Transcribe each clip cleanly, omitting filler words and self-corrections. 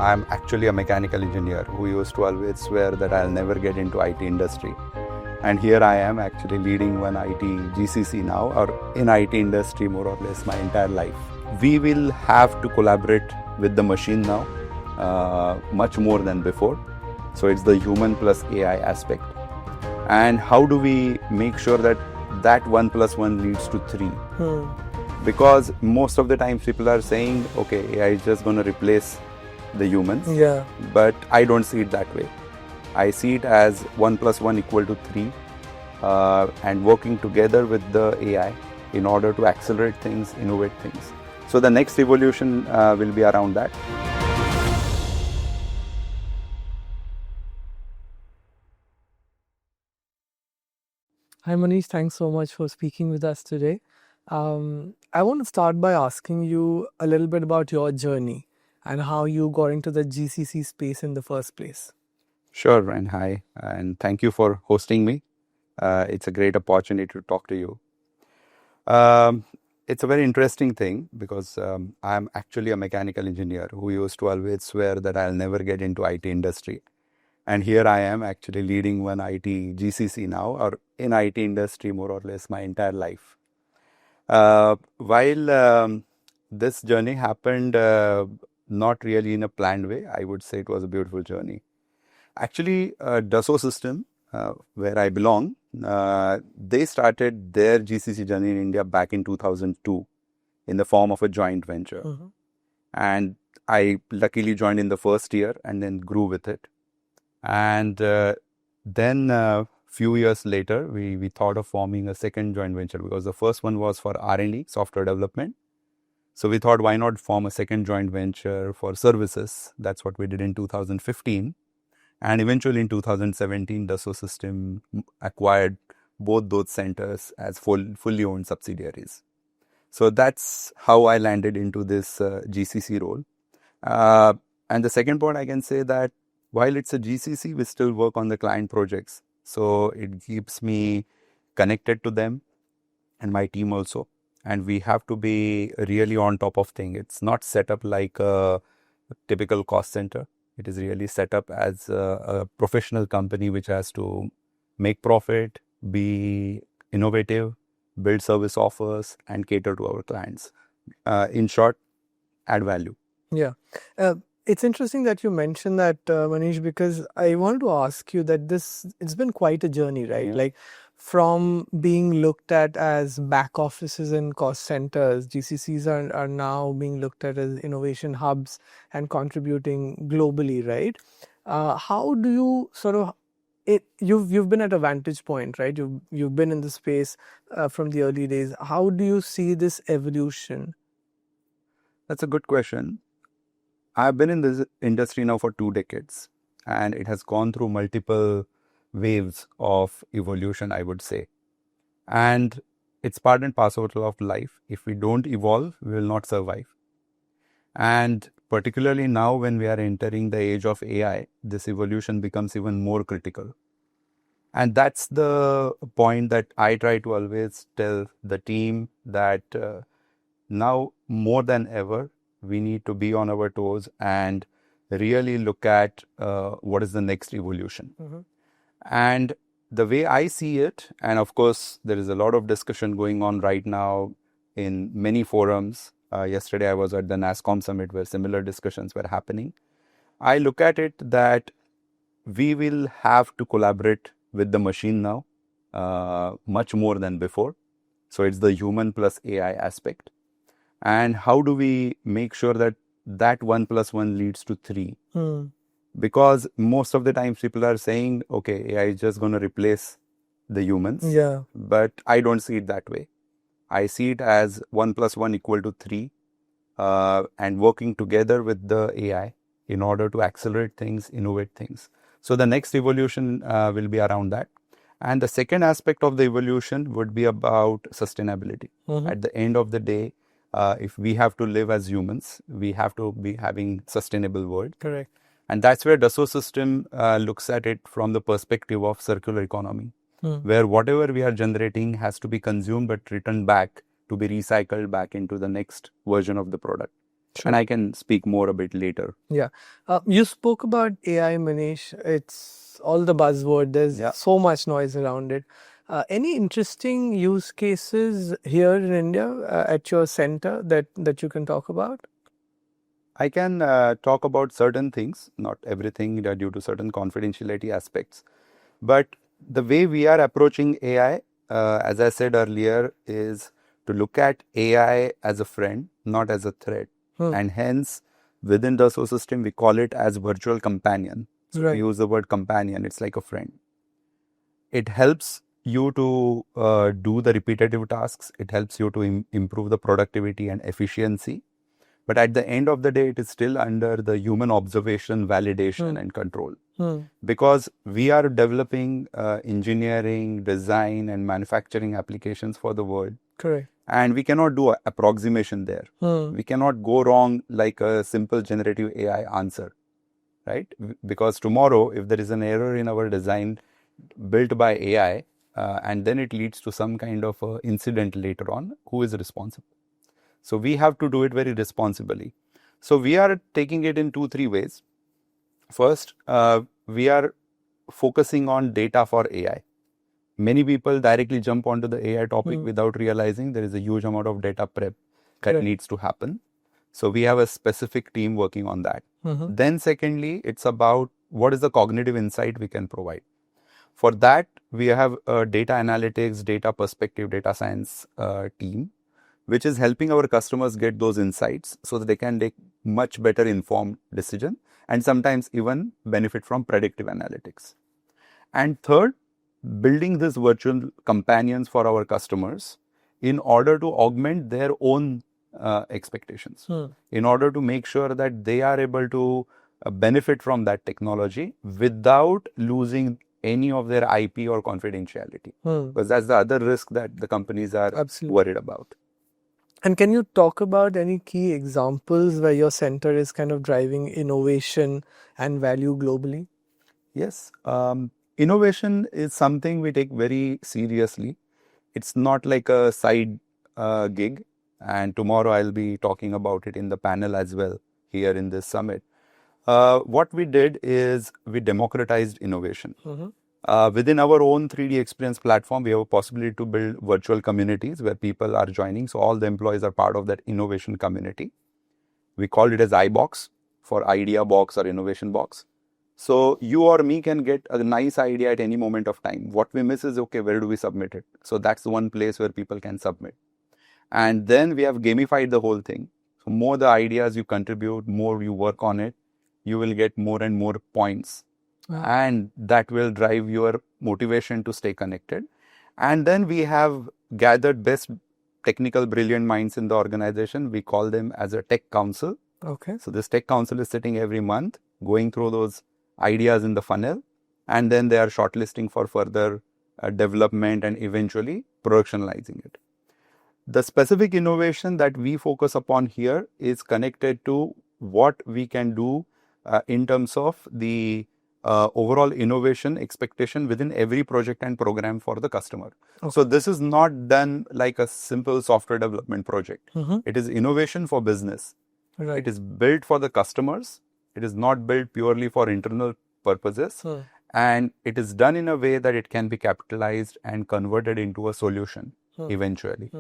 I'm actually a mechanical engineer who used to always swear that I'll never get into IT industry. And here I am actually leading one IT GCC now, or in IT industry more or less my entire life. We will have to collaborate with the machine now, much more than before. So it's the human plus AI aspect. And how do we make sure that that 1 plus 1 leads to 3? Because most of the times people are saying, okay, AI is just going to replace the humans. Yeah. But I don't see it that way. I see it as 1 plus 1 equal to 3, and working together with the AI in order to accelerate things, innovate things. So the next evolution will be around that. Hi Manish, thanks so much for speaking with us today. I want to start by asking you a little bit about your journey and how you got into the GCC space in the first place. Sure, Ryan. Hi, and thank you for hosting me. It's a great opportunity to talk to you. It's a very interesting thing because I'm actually a mechanical engineer who used to always swear that I'll never get into IT industry. And here I am actually leading one IT GCC now, or in IT industry more or less my entire life. While this journey happened not really in a planned way, I would say it was a beautiful journey. Actually, Dassault System, where I belong, they started their GCC journey in India back in 2002 in the form of a joint venture. And I luckily joined in the first year and then grew with it. And then a few years later, we thought of forming a second joint venture because the first one was for R&D, software development. So we thought, why not form a second joint venture for services? That's what we did in 2015. And eventually in 2017, Dassault System acquired both those centers as fully owned subsidiaries. So that's how I landed into this GCC role. And the second point, I can say that while it's a GCC, we still work on the client projects. So it keeps me connected to them and my team also. And we have to be really on top of things. It's not set up like a typical cost center. It is really set up as a professional company which has to make profit, be innovative, build service offers, and cater to our clients. In short, add value. Yeah. It's interesting that you mentioned that, Manish, because I wanted to ask you that it's been quite a journey, right? Yeah. Like from being looked at as back offices and cost centers, GCCs are now being looked at as innovation hubs and contributing globally, right? How do you sort of you've been at a vantage point, right? You've been in the space from the early days. How do you see this evolution? That's a good question. I've been in this industry now for 2 decades, and it has gone through multiple waves of evolution, I would say. And it's part and parcel of life. If we don't evolve, we will not survive. And particularly now when we are entering the age of AI, this evolution becomes even more critical. And that's the point that I try to always tell the team that now more than ever, we need to be on our toes and really look at what is the next evolution. And the way I see it, and of course, there is a lot of discussion going on right now in many forums. Yesterday, I was at the NASSCOM summit where similar discussions were happening. I look at it that we will have to collaborate with the machine now, much more than before. So it's the human plus AI aspect. And how do we make sure that that 1 plus 1 leads to 3? Because most of the times people are saying, okay, AI is just going to replace the humans. Yeah. But I don't see it that way. I see it as 1 plus 1 equal to 3, and working together with the AI in order to accelerate things, innovate things. So the next evolution will be around that. And the second aspect of the evolution would be about sustainability. At the end of the day, if we have to live as humans, we have to be having sustainable world. Correct. And that's where Dassault System looks at it from the perspective of circular economy, where whatever we are generating has to be consumed but returned back to be recycled back into the next version of the product. And I can speak more a bit later. Yeah. You spoke about AI, Manish. It's all the buzzword. There's so much noise around it. Any interesting use cases here in India at your center that you can talk about? I can talk about certain things, not everything due to certain confidentiality aspects. But the way we are approaching AI, as I said earlier, is to look at AI as a friend, not as a threat. And hence, within the Dassault system, we call it as virtual companion. So we use the word companion, it's like a friend. It helps you to do the repetitive tasks. It helps you to improve the productivity and efficiency. But at the end of the day, it is still under the human observation, validation, and control. Because we are developing engineering, design, and manufacturing applications for the world. Correct. And we cannot do approximation there. We cannot go wrong like a simple generative AI answer, right? Because tomorrow, if there is an error in our design built by AI, and then it leads to some kind of incident later on, who is responsible? So we have to do it very responsibly. So we are taking it in 2-3 ways. First, we are focusing on data for AI. Many people directly jump onto the AI topic without realizing there is a huge amount of data prep that needs to happen. So we have a specific team working on that. Then secondly, it's about what is the cognitive insight we can provide. For that, we have a data analytics, data perspective, data science team, which is helping our customers get those insights so that they can take much better informed decision and sometimes even benefit from predictive analytics. And third, building these virtual companions for our customers in order to augment their own expectations, in order to make sure that they are able to benefit from that technology without losing any of their IP or confidentiality. Because that's the other risk that the companies are worried about. And can you talk about any key examples where your center is kind of driving innovation and value globally? Yes. Innovation is something we take very seriously. It's not like a side gig. And tomorrow I'll be talking about it in the panel as well here in this summit. What we did is we democratized innovation. Within our own 3D experience platform, we have a possibility to build virtual communities where people are joining. So all the employees are part of that innovation community. We call it as iBox for Idea Box or Innovation Box. So you or me can get a nice idea at any moment of time. What we miss is, okay, where do we submit it? So that's the one place where people can submit. And then we have gamified the whole thing. So more the ideas you contribute, more you work on it, you will get more and more points. And that will drive your motivation to stay connected. And then we have gathered best technical brilliant minds in the organization. We call them as a tech council. Okay. So this tech council is sitting every month, going through those ideas in the funnel, and then they are shortlisting for further development and eventually productionalizing it. The specific innovation that we focus upon here is connected to what we can do in terms of the overall innovation expectation within every project and program for the customer. So this is not done like a simple software development project. It is innovation for business. It is built for the customers. It is not built purely for internal purposes. And it is done in a way that it can be capitalized and converted into a solution eventually.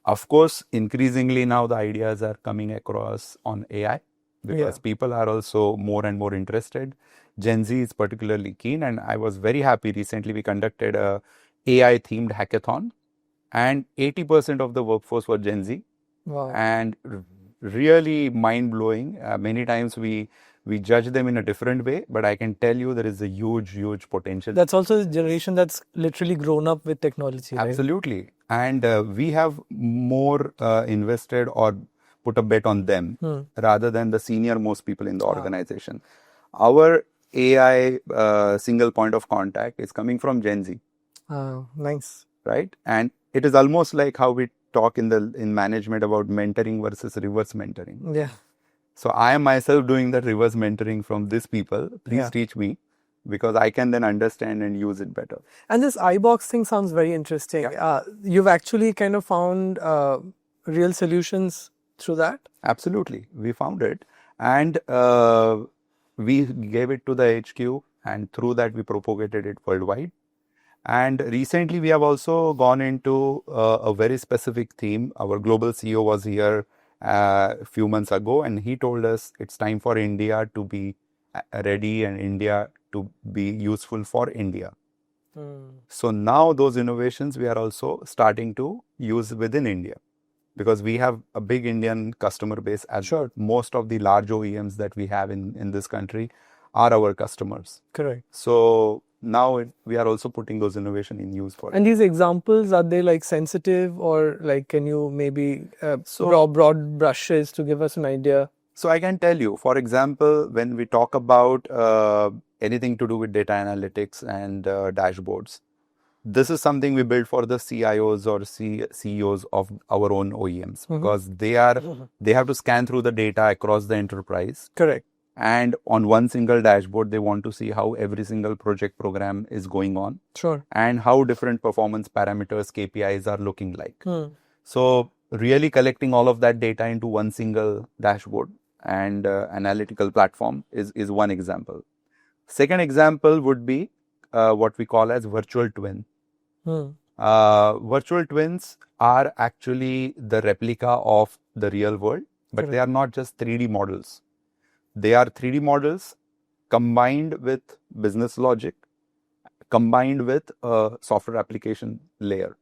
Of course, increasingly now the ideas are coming across on AI because people are also more and more interested. Gen Z is particularly keen, and I was very happy recently we conducted a AI themed hackathon and 80% of the workforce were Gen Z. Wow. And really mind blowing. Many times we judge them in a different way, but I can tell you there is a huge potential. That's also the generation that's literally grown up with technology, right? Absolutely. And we have more invested or put a bet on them rather than the senior most people in the organization. Our AI single point of contact is coming from Gen Z. Nice. Right? And it is almost like how we talk in management about mentoring versus reverse mentoring. Yeah. So I am myself doing that reverse mentoring from these people. Please teach me, because I can then understand and use it better. And this iBox thing sounds very interesting. You've actually kind of found real solutions through that? Absolutely. We found it. And we gave it to the HQ, and through that, we propagated it worldwide. And recently, we have also gone into a very specific theme. Our global CEO was here a few months ago, and he told us it's time for India to be ready and India to be useful for India. So now those innovations we are also starting to use within India, because we have a big Indian customer base, as Sure. most of the large OEMs that we have in this country are our customers. Correct. So now we are also putting those innovation in use for And these examples, are they like sensitive, or like can you maybe broad brushes to give us an idea? So I can tell you, for example, when we talk about anything to do with data analytics and dashboards, this is something we build for the CIOs or CEOs of our own OEMs, because they have to scan through the data across the enterprise. Correct. And on one single dashboard, they want to see how every single project program is going on. Sure. And how different performance parameters, KPIs are looking like. So really collecting all of that data into one single dashboard and analytical platform is one example. Second example would be what we call as virtual twin. Virtual twins are actually the replica of the real world, but they are not just 3D models. They are 3D models combined with business logic, combined with a software application layer.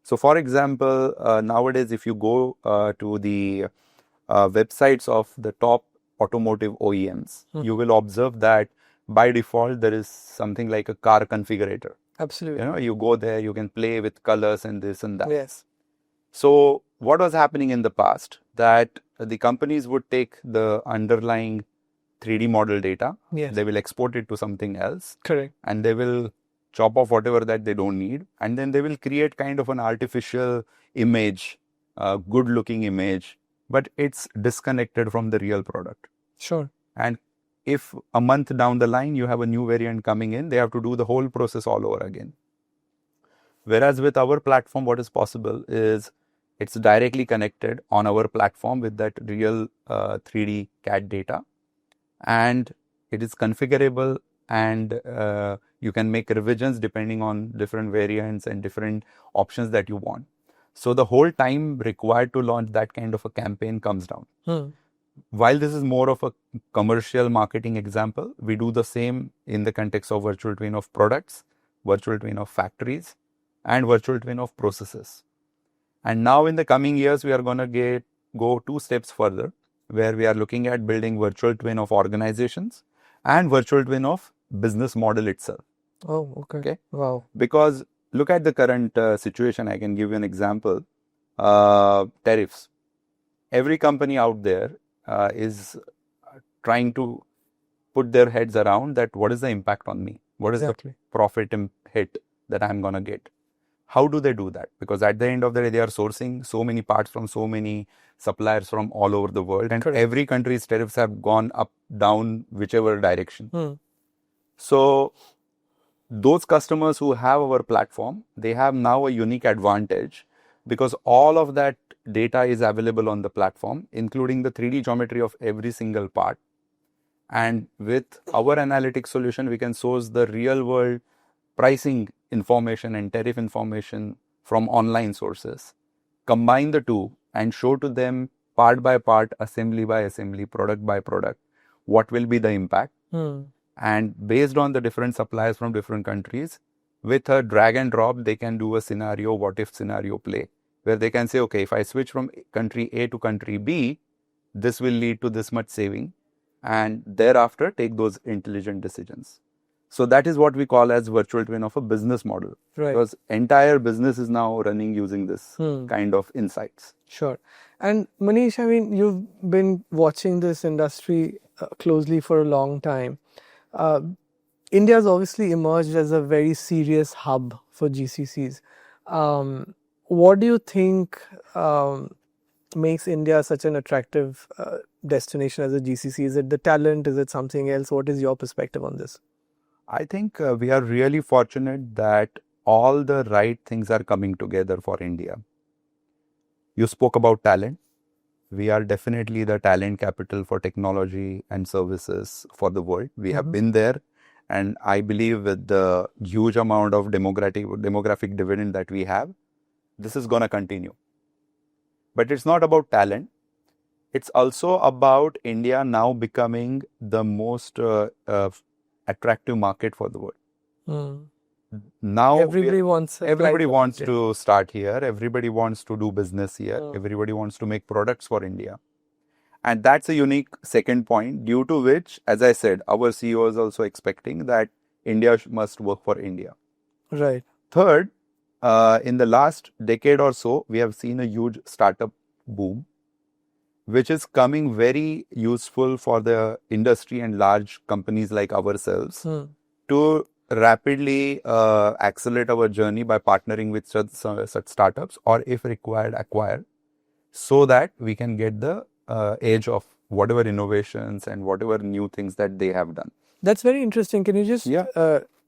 So for example, nowadays, if you go to the websites of the top automotive OEMs, you will observe that by default, there is something like a car configurator. Absolutely. You go there, you can play with colors and this and that. Yes. So what was happening in the past, that the companies would take the underlying 3D model data, they will export it to something else. Correct. And they will chop off whatever that they don't need, and then they will create kind of an artificial image, a good looking image, but it's disconnected from the real product. Sure. And if a month down the line you have a new variant coming in, they have to do the whole process all over again. Whereas with our platform, what is possible is it's directly connected on our platform with that real 3D CAD data, and it is configurable, and you can make revisions depending on different variants and different options that you want. So the whole time required to launch that kind of a campaign comes down. While this is more of a commercial marketing example, we do the same in the context of virtual twin of products, virtual twin of factories, and virtual twin of processes. And now in the coming years, we are going to go 2 steps further, where we are looking at building virtual twin of organizations and virtual twin of business model itself. Oh, okay. Wow. Because look at the current situation. I can give you an example. Tariffs. Every company out there is trying to put their heads around that. What is the impact on me? What is the profit hit that I'm going to get? How do they do that? Because at the end of the day, they are sourcing so many parts from so many suppliers from all over the world, and every country's tariffs have gone up, down, whichever direction. So those customers who have our platform, they have now a unique advantage, because all of that data is available on the platform, including the 3D geometry of every single part. And with our analytics solution, we can source the real world pricing information and tariff information from online sources, combine the two and show to them part by part, assembly by assembly, product by product, what will be the impact. And based on the different suppliers from different countries, with a drag and drop, they can do a scenario, what if scenario play, where they can say, okay, if I switch from country A to country B, this will lead to this much saving, and thereafter take those intelligent decisions. So that is what we call as virtual twin of a business model. Because entire business is now running using this kind of insights. Sure. And Manish, I mean, you've been watching this industry closely for a long time. India has obviously emerged as a very serious hub for GCCs. What do you think makes India such an attractive destination as a GCC? Is it the talent? Is it something else? What is your perspective on this? I think we are really fortunate that all the right things are coming together for India. You spoke about talent. We are definitely the talent capital for technology and services for the world. We have been there. And I believe with the huge amount of demographic dividend that we have, this is going to continue. But it's not about talent. It's also about India now becoming the most attractive market for the world. Now everybody wants to start here. Everybody wants to do business here. Everybody wants to make products for India. And that's a unique second point, due to which, as I said, our CEO is also expecting that India must work for India. Right. Third, in the last decade or so, we have seen a huge startup boom, which is coming very useful for the industry and large companies like ourselves to rapidly accelerate our journey by partnering with such startups, or if required, acquire, so that we can get the edge of whatever innovations and whatever new things that they have done. That's very interesting. Can you just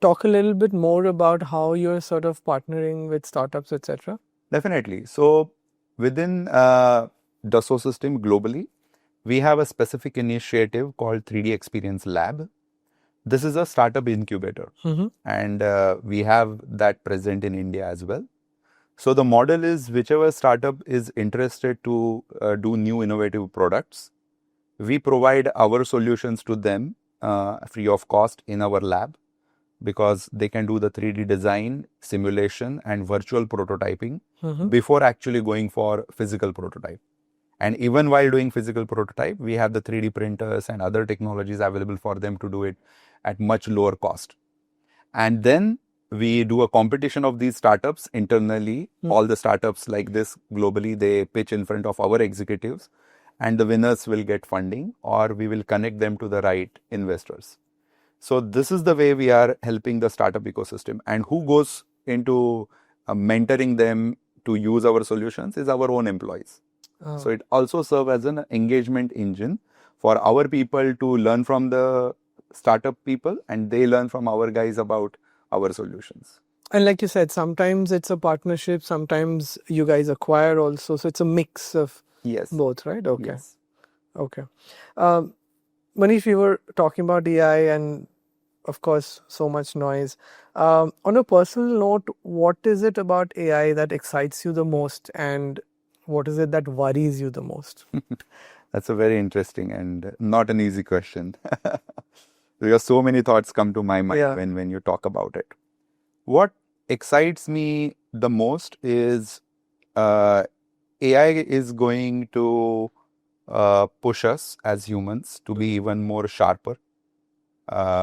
talk a little bit more about how you're sort of partnering with startups, etc.? Definitely. So within Dassault Systèmes globally, we have a specific initiative called 3D Experience Lab. This is a startup incubator, and we have that present in India as well. So the model is, whichever startup is interested to do new innovative products, we provide our solutions to them free of cost in our lab, because they can do the 3D design, simulation and virtual prototyping before actually going for physical prototype. And even while doing physical prototype, we have the 3D printers and other technologies available for them to do it at much lower cost. And then we do a competition of these startups internally. All the startups like this globally, they pitch in front of our executives, and the winners will get funding, or we will connect them to the right investors. So this is the way we are helping the startup ecosystem. And who goes into mentoring them to use our solutions is our own employees. So it also serves as an engagement engine for our people to learn from the startup people, and they learn from our guys about our solutions. And like you said, sometimes it's a partnership, sometimes you guys acquire also. So it's a mix of both, right? Okay. Yes. Okay. Manish, we were talking about AI and of course, so much noise. On a personal note, what is it about AI that excites you the most, and what is it that worries you the most? That's a very interesting and not an easy question. Because so many thoughts come to my mind when you talk about it. What excites me the most is AI is going to push us as humans to be even more sharper.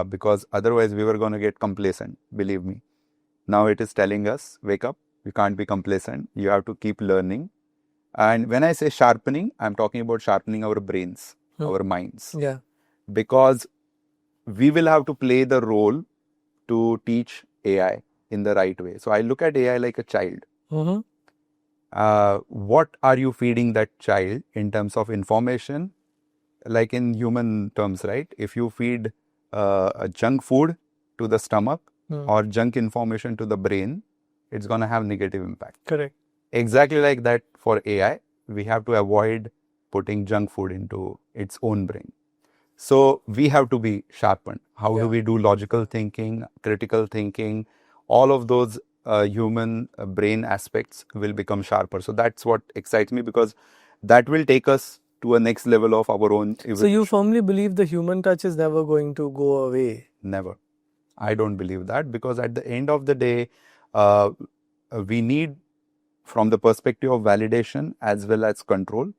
Because otherwise we were going to get complacent, believe me. Now it is telling us, wake up, you can't be complacent, you have to keep learning. And when I say sharpening, I'm talking about sharpening our brains, our minds. Yeah. Because we will have to play the role to teach AI in the right way. So I look at AI like a child. What are you feeding that child in terms of information? Like in human terms, right? If you feed a junk food to the stomach or junk information to the brain, it's going to have negative impact. Correct. Exactly like that for AI, we have to avoid putting junk food into its own brain. So we have to be sharpened. How do we do logical thinking, critical thinking? All of those human brain aspects will become sharper. So that's what excites me, because that will take us to a next level of our own evolution. So you firmly believe the human touch is never going to go away? Never. I don't believe that, because at the end of the day, we need, from the perspective of validation as well as control,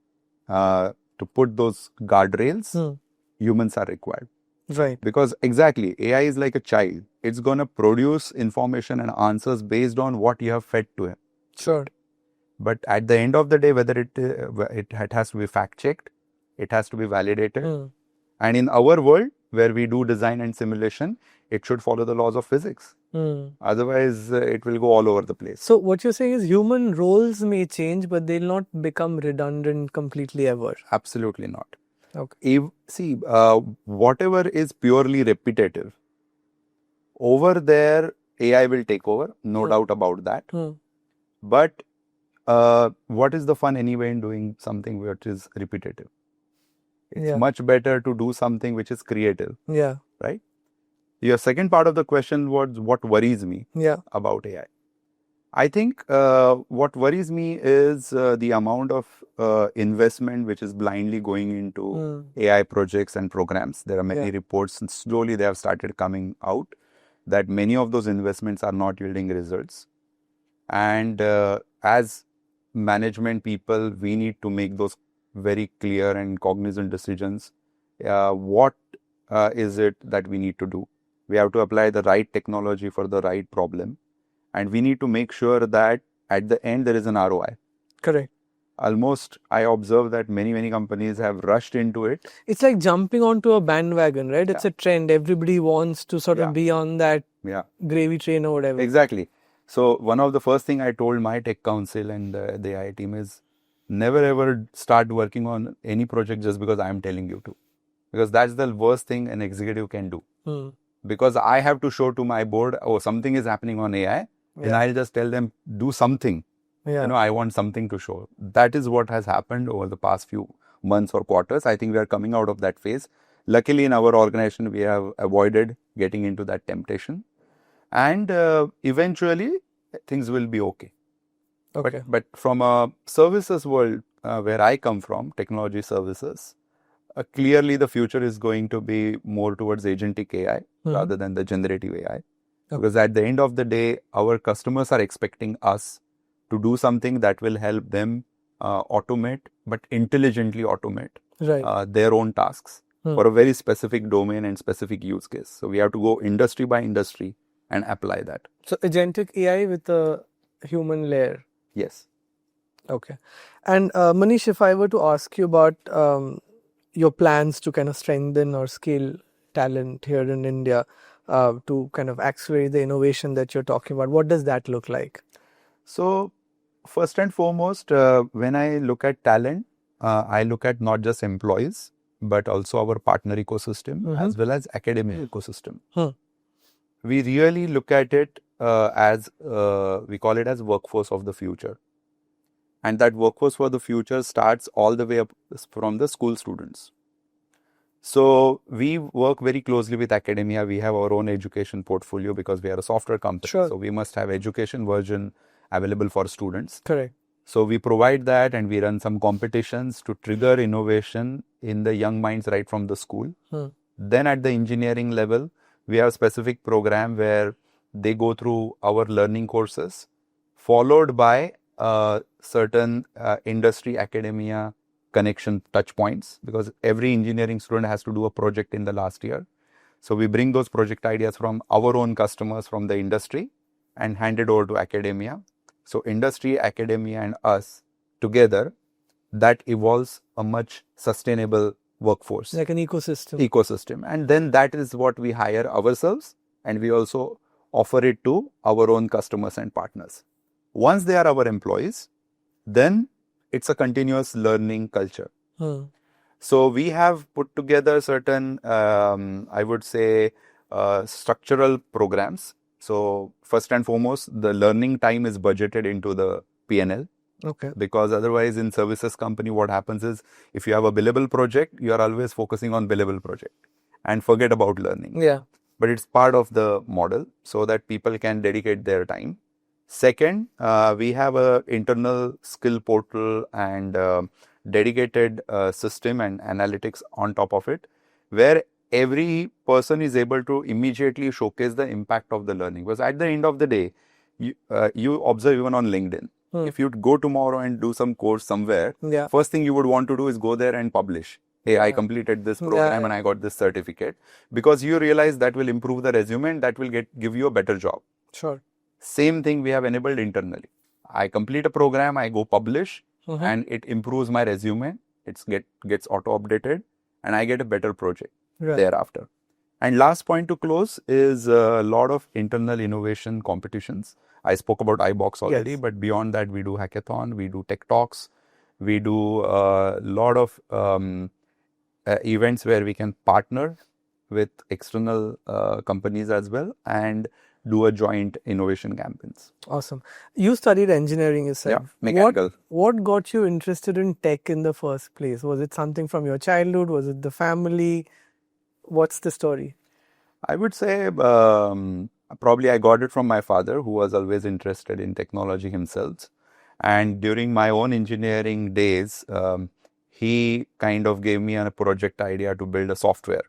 to put those guardrails, humans are required. Right. Because exactly, AI is like a child. It's going to produce information and answers based on what you have fed to him. Sure. But at the end of the day, whether it has to be fact-checked, it has to be validated. And in our world, where we do design and simulation, it should follow the laws of physics. Otherwise, it will go all over the place. So what you're saying is human roles may change, but they'll not become redundant completely ever. Absolutely not. Okay. Whatever is purely repetitive, over there, AI will take over, no doubt about that. But What is the fun anyway in doing something which is repetitive? It's Yeah. much better to do something which is creative, Yeah. right? Your second part of the question was what worries me Yeah. about AI. I think what worries me is the amount of investment which is blindly going into AI projects and programs. There are many reports, and slowly they have started coming out that many of those investments are not yielding results. And as management people, we need to make those very clear and cognizant decisions. What is it that we need to do? We have to apply the right technology for the right problem. And we need to make sure that at the end there is an ROI. Correct. Almost, I observe that many companies have rushed into it. It's like jumping onto a bandwagon, right? It's a trend. Everybody wants to sort of be on that gravy train or whatever. Exactly. So one of the first thing I told my tech council and the AI team is never ever start working on any project just because I am telling you to. Because that's the worst thing an executive can do. Because I have to show to my board, oh, something is happening on AI. Then I'll just tell them, do something. I want something to show. That is what has happened over the past few months or quarters. I think we are coming out of that phase. Luckily, in our organization, we have avoided getting into that temptation. And eventually, things will be okay. But from a services world where I come from, technology services, clearly the future is going to be more towards agentic AI rather than the generative AI. Because at the end of the day, our customers are expecting us to do something that will help them automate, but intelligently automate their own tasks for a very specific domain and specific use case. So we have to go industry by industry and apply that. So agentic AI with a human layer. Yes. Okay. And Manish, if I were to ask you about your plans to kind of strengthen or scale talent here in India to kind of accelerate the innovation that you're talking about, what does that look like? So first and foremost, when I look at talent, I look at not just employees, but also our partner ecosystem as well as academic ecosystem. We really look at it as, we call it as workforce of the future. And that workforce for the future starts all the way up from the school students. So we work very closely with academia. We have our own education portfolio because we are a software company. So we must have education version available for students. Correct. So we provide that and we run some competitions to trigger innovation in the young minds right from the school. Then at the engineering level, we have a specific program where they go through our learning courses, followed by certain industry academia connection touch points, because every engineering student has to do a project in the last year. So we bring those project ideas from our own customers from the industry and hand it over to academia. So industry, academia and us together, that evolves a much sustainable workforce. Like an ecosystem. Ecosystem. And then that is what we hire ourselves, and we also offer it to our own customers and partners. Once they are our employees, then it's a continuous learning culture. So we have put together certain, I would say, structural programs. So first and foremost, the learning time is budgeted into the P&L. Okay. Because otherwise in services company, what happens is if you have a billable project, you are always focusing on billable project and forget about learning. Yeah. But it's part of the model so that people can dedicate their time. Second, we have a internal skill portal and dedicated system and analytics on top of it, where every person is able to immediately showcase the impact of the learning. Because at the end of the day, you observe even on LinkedIn, if you go tomorrow and do some course somewhere, first thing you would want to do is go there and publish. Hey, I completed this program and I got this certificate, because you realize that will improve the resume and that will give you a better job. Sure. Same thing we have enabled internally. I complete a program, I go publish, and it improves my resume. It gets auto updated, and I get a better project thereafter. And last point to close is a lot of internal innovation competitions. I spoke about iBox already, but beyond that, we do hackathon, we do tech talks, we do a lot of events where we can partner with external companies as well, and do a joint innovation campaigns. Awesome. You studied engineering, you said. Yeah, mechanical. What got you interested in tech in the first place? Was it something from your childhood? Was it the family? What's the story? I would say probably I got it from my father, who was always interested in technology himself. And during my own engineering days, he kind of gave me a project idea to build a software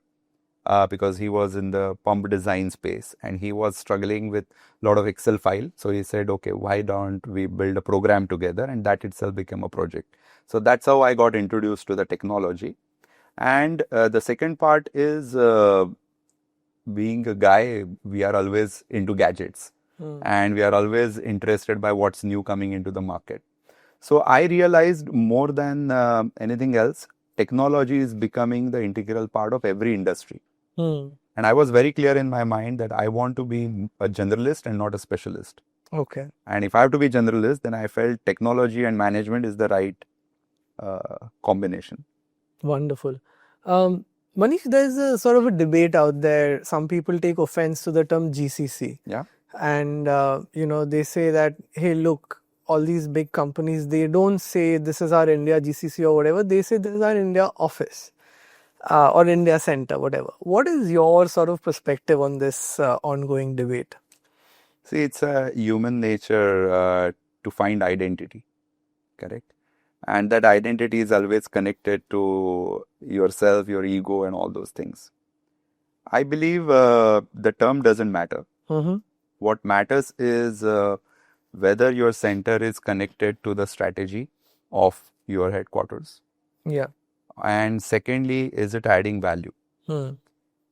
because he was in the pump design space and he was struggling with a lot of Excel file. So he said, okay, why don't we build a program together? And that itself became a project. So that's how I got introduced to the technology. And the second part is being a guy, we are always into gadgets and we are always interested by what's new coming into the market. So I realized more than anything else, technology is becoming the integral part of every industry. And I was very clear in my mind that I want to be a generalist and not a specialist. Okay. And if I have to be generalist, then I felt technology and management is the right combination. Wonderful. Manish, there's a sort of a debate out there. Some people take offense to the term GCC. Yeah. And, they say that, hey, look, all these big companies, they don't say this is our India GCC or whatever. They say this is our India office or India center, whatever. What is your sort of perspective on this ongoing debate? See, it's a human nature to find identity, correct? And that identity is always connected to yourself, your ego, and all those things. I believe the term doesn't matter. What matters is whether your center is connected to the strategy of your headquarters. Yeah. And secondly, is it adding value?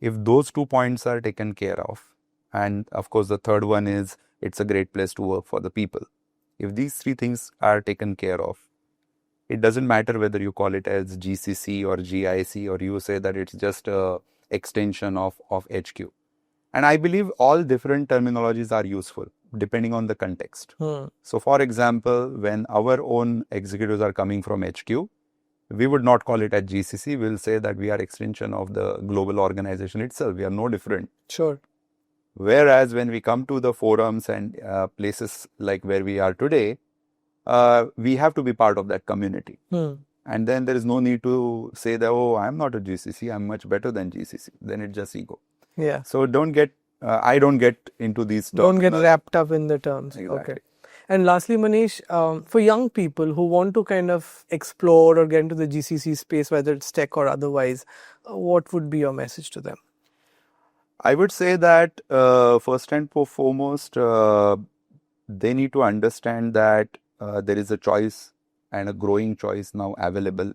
If those 2 points are taken care of, and of course the third one is it's a great place to work for the people. If these 3 things are taken care of, it doesn't matter whether you call it as GCC or GIC or you say that it's just a extension of HQ. And I believe all different terminologies are useful depending on the context. So for example, when our own executives are coming from HQ, we would not call it as GCC. We'll say that we are extension of the global organization itself. We are no different. Sure. Whereas when we come to the forums and places like where we are today, we have to be part of that community. And then there is no need to say that, oh, I'm not a GCC, I'm much better than GCC. Then it's just ego. Yeah. So I don't get into these terms. Don't get wrapped up in the terms. Exactly. Okay. And lastly, Manish, for young people who want to kind of explore or get into the GCC space, whether it's tech or otherwise, what would be your message to them? I would say that first and foremost, they need to understand that there is a choice and a growing choice now available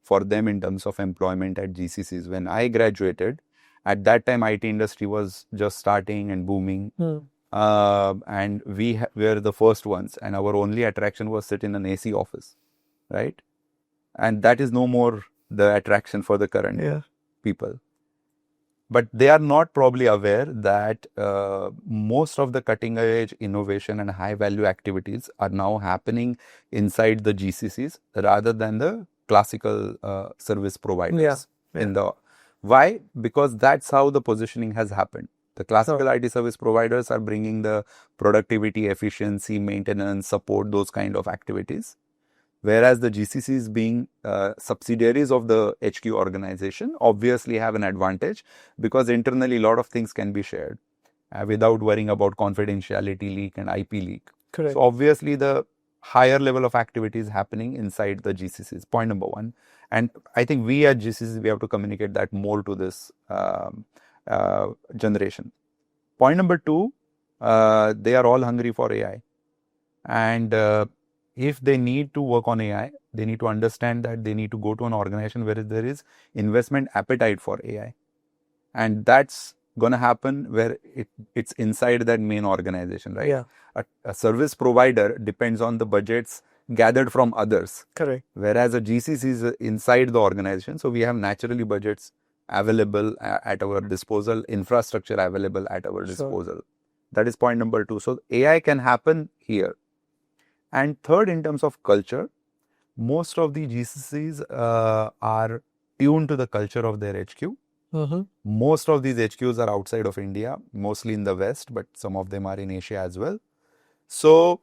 for them in terms of employment at GCCs. When I graduated, at that time, IT industry was just starting and booming. And we were the first ones, and our only attraction was sit in an AC office, right? And that is no more the attraction for the current people. But they are not probably aware that most of the cutting edge innovation and high value activities are now happening inside the GCCs rather than the classical service providers. Why? Because that's how the positioning has happened. The classical IT service providers are bringing the productivity, efficiency, maintenance, support, those kind of activities. Whereas the GCCs being subsidiaries of the HQ organization obviously have an advantage because internally a lot of things can be shared without worrying about confidentiality leak and IP leak. Correct. So obviously the higher level of activity is happening inside the GCCs, point number one. And I think we at GCCs, we have to communicate that more to this generation. Point number two, they are all hungry for AI. And if they need to work on AI, they need to understand that they need to go to an organization where there is investment appetite for AI. And that's going to happen where it's inside that main organization, right? Yeah. A service provider depends on the budgets gathered from others. Correct. Whereas a GCC is inside the organization. So we have naturally budgets available at our disposal, infrastructure available at our disposal. That is point number two. So AI can happen here. And third, in terms of culture, most of the GCCs are tuned to the culture of their HQ. Most of these HQs are outside of India, mostly in the West, but some of them are in Asia as well. So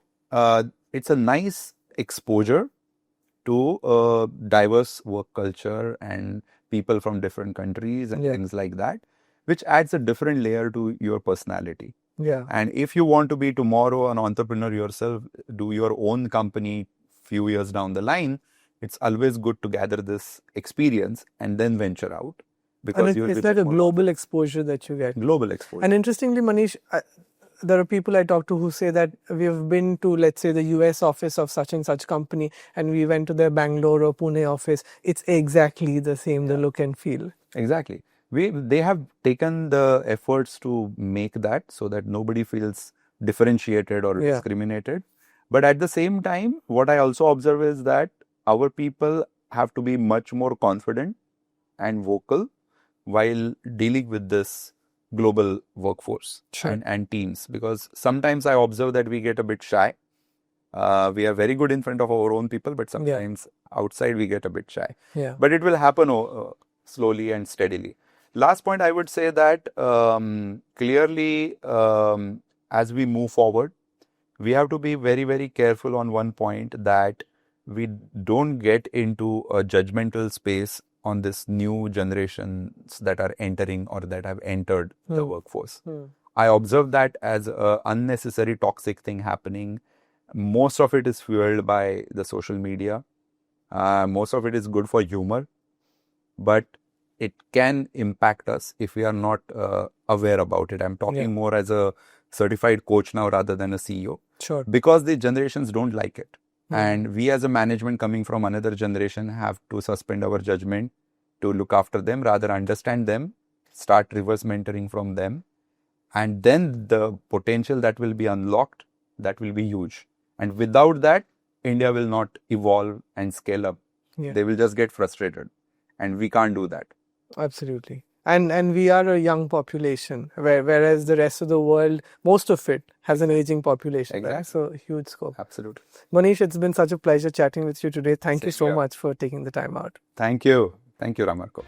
it's a nice exposure to a diverse work culture and people from different countries and things like that, which adds a different layer to your personality. Yeah. And if you want to be tomorrow an entrepreneur yourself, do your own company few years down the line, it's always good to gather this experience and then venture out. And it's like a global exposure that you get. Global exposure. And interestingly, Manish, there are people I talk to who say that we've been to, let's say, the US office of such and such company, and we went to their Bangalore or Pune office. It's exactly the same, the look and feel. Exactly. They have taken the efforts to make that so that nobody feels differentiated or discriminated. But at the same time, what I also observe is that our people have to be much more confident and vocal while dealing with this global workforce and teams, because sometimes I observe that we get a bit shy. We are very good in front of our own people, but sometimes outside we get a bit shy. But it will happen slowly and steadily. Last point, I would say that clearly as we move forward, we have to be very, very careful on one point, that we don't get into a judgmental space on this new generations that are entering or that have entered the workforce. I observe that as an unnecessary toxic thing happening. Most of it is fueled by the social media. Most of it is good for humor, but it can impact us if we are not aware about it. I'm talking more as a certified coach now rather than a CEO. Because the generations don't like it. And we as a management coming from another generation have to suspend our judgment to look after them, rather understand them, start reverse mentoring from them. And then the potential that will be unlocked, that will be huge. And without that, India will not evolve and scale up. They will just get frustrated. And we can't do that. Absolutely. And we are a young population, whereas the rest of the world, most of it has an aging population. Exactly. Right? So huge scope. Absolutely. Manish, it's been such a pleasure chatting with you today. Thank you so much for taking the time out. Thank you. Thank you, Ramarko.